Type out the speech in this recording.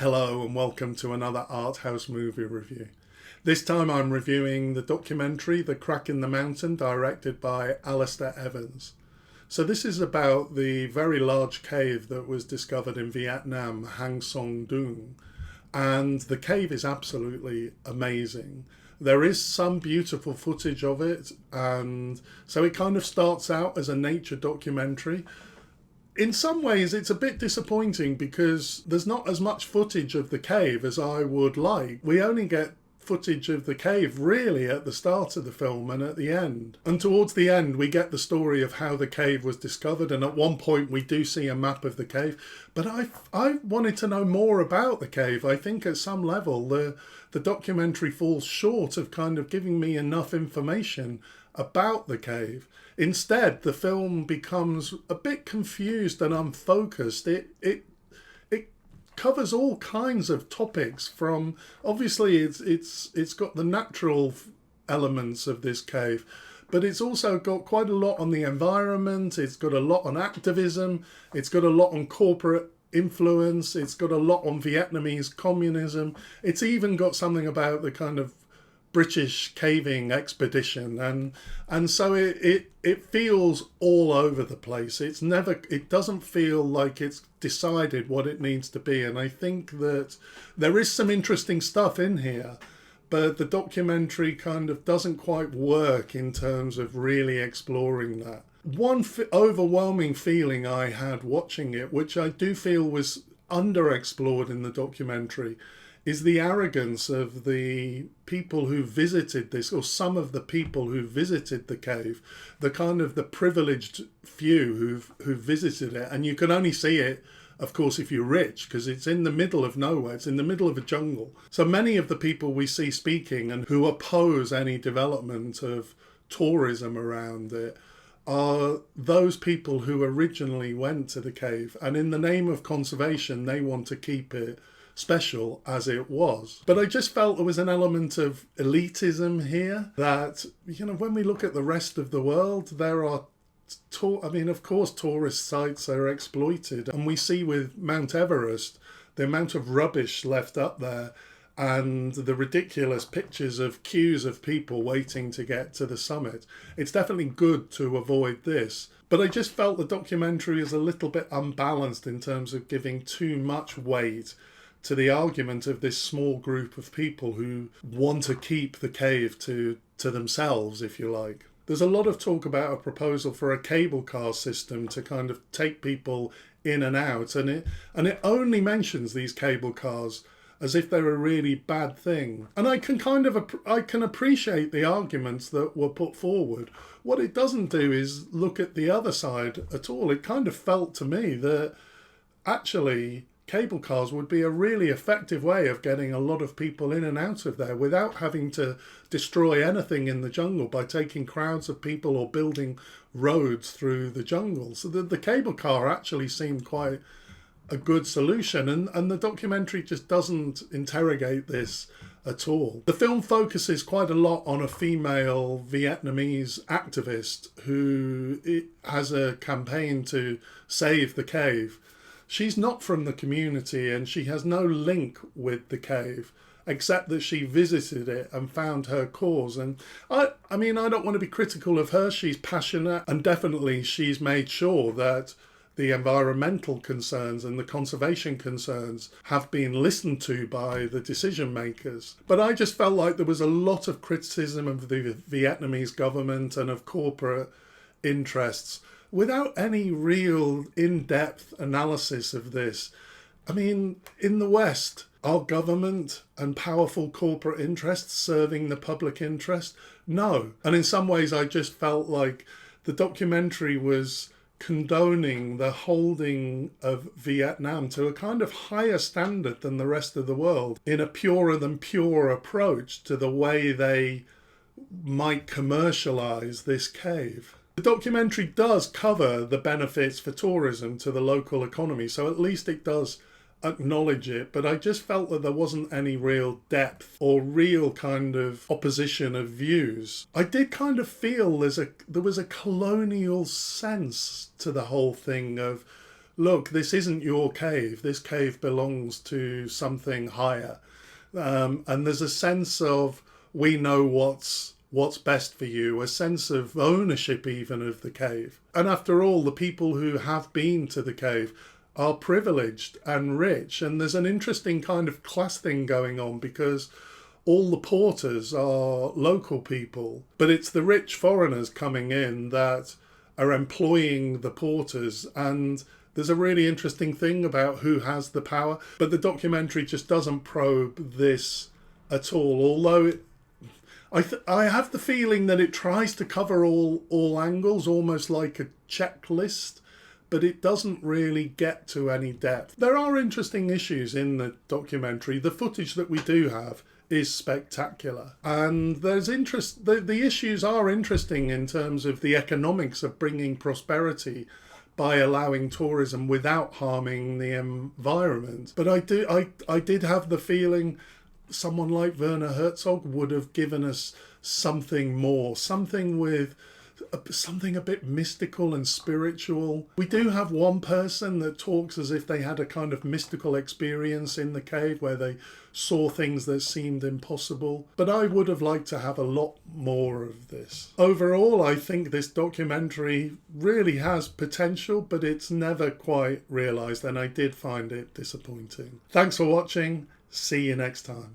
Hello and welcome to another art house movie review. This time I'm reviewing the documentary The Crack in the Mountain, directed by Alistair Evans. So this is about the very large cave that was discovered in Vietnam, Hang Son Doong. And the cave is absolutely amazing. There is some beautiful footage of it, and so it kind of starts out as a nature documentary. In some ways, it's a bit disappointing because there's not as much footage of the cave as I would like. We only get footage of the cave really at the start of the film and at the end. And towards the end, we get the story of how the cave was discovered. And at one point, we do see a map of the cave. But I wanted to know more about the cave. I think at some level, the documentary falls short of kind of giving me enough information about the cave. Instead, the film becomes a bit confused and unfocused. It covers all kinds of topics. From obviously it's got the natural elements of this cave, but it's also got quite a lot on the environment. It's got a lot on activism. It's got a lot on corporate influence. It's got a lot on Vietnamese communism. It's even got something about the kind of British caving expedition, and so it feels all over the place. It doesn't feel like it's decided what it needs to be, and I think that there is some interesting stuff in here, but the documentary kind of doesn't quite work in terms of really exploring that. One overwhelming feeling I had watching it, which I do feel was underexplored in the documentary, is the arrogance of the people who visited this, or some of the people who visited the cave, the kind of the privileged few who visited it. And you can only see it, of course, if you're rich, because it's in the middle of nowhere. It's in the middle of a jungle. So many of the people we see speaking and who oppose any development of tourism around it are those people who originally went to the cave. And in the name of conservation, they want to keep it special as it was. But I just felt there was an element of elitism here that, when we look at the rest of the world, there are of course tourist sites are exploited, and we see with Mount Everest the amount of rubbish left up there and the ridiculous pictures of queues of people waiting to get to the summit. It's definitely good to avoid this. But I just felt the documentary is a little bit unbalanced in terms of giving too much weight to the argument of this small group of people who want to keep the cave to themselves, if you like. There's a lot of talk about a proposal for a cable car system to kind of take people in and out, and it only mentions these cable cars as if they're a really bad thing. And I can appreciate the arguments that were put forward. What it doesn't do is look at the other side at all. It kind of felt to me that actually cable cars would be a really effective way of getting a lot of people in and out of there without having to destroy anything in the jungle by taking crowds of people or building roads through the jungle. So the cable car actually seemed quite a good solution, and the documentary just doesn't interrogate this at all. The film focuses quite a lot on a female Vietnamese activist who has a campaign to save the cave. She's not from the community and she has no link with the cave, except that she visited it and found her cause. And I don't want to be critical of her. She's passionate, and definitely she's made sure that the environmental concerns and the conservation concerns have been listened to by the decision makers. But I just felt like there was a lot of criticism of the Vietnamese government and of corporate interests without any real in-depth analysis of this. In the West, are government and powerful corporate interests serving the public interest? No. And in some ways, I just felt like the documentary was condoning the holding of Vietnam to a kind of higher standard than the rest of the world in a purer than pure approach to the way they might commercialize this cave. The documentary does cover the benefits for tourism to the local economy, so at least it does acknowledge it, but I just felt that there wasn't any real depth or real kind of opposition of views. I did kind of feel there was a colonial sense to the whole thing of look, this isn't your cave. This cave belongs to something higher. And there's a sense of, we know what's best for you, a sense of ownership even of the cave. And after all, the people who have been to the cave are privileged and rich. And there's an interesting kind of class thing going on, because all the porters are local people, but it's the rich foreigners coming in that are employing the porters. And there's a really interesting thing about who has the power, but the documentary just doesn't probe this at all, although I have the feeling that it tries to cover all angles, almost like a checklist, but it doesn't really get to any depth. There are interesting issues in the documentary. The footage that we do have is spectacular, and there's interest. The issues are interesting in terms of the economics of bringing prosperity by allowing tourism without harming the environment. But I did have the feeling someone like Werner Herzog would have given us something more, something a bit mystical and spiritual. We do have one person that talks as if they had a kind of mystical experience in the cave where they saw things that seemed impossible. But I would have liked to have a lot more of this. Overall, I think this documentary really has potential, but it's never quite realised, and I did find it disappointing. Thanks for watching. See you next time.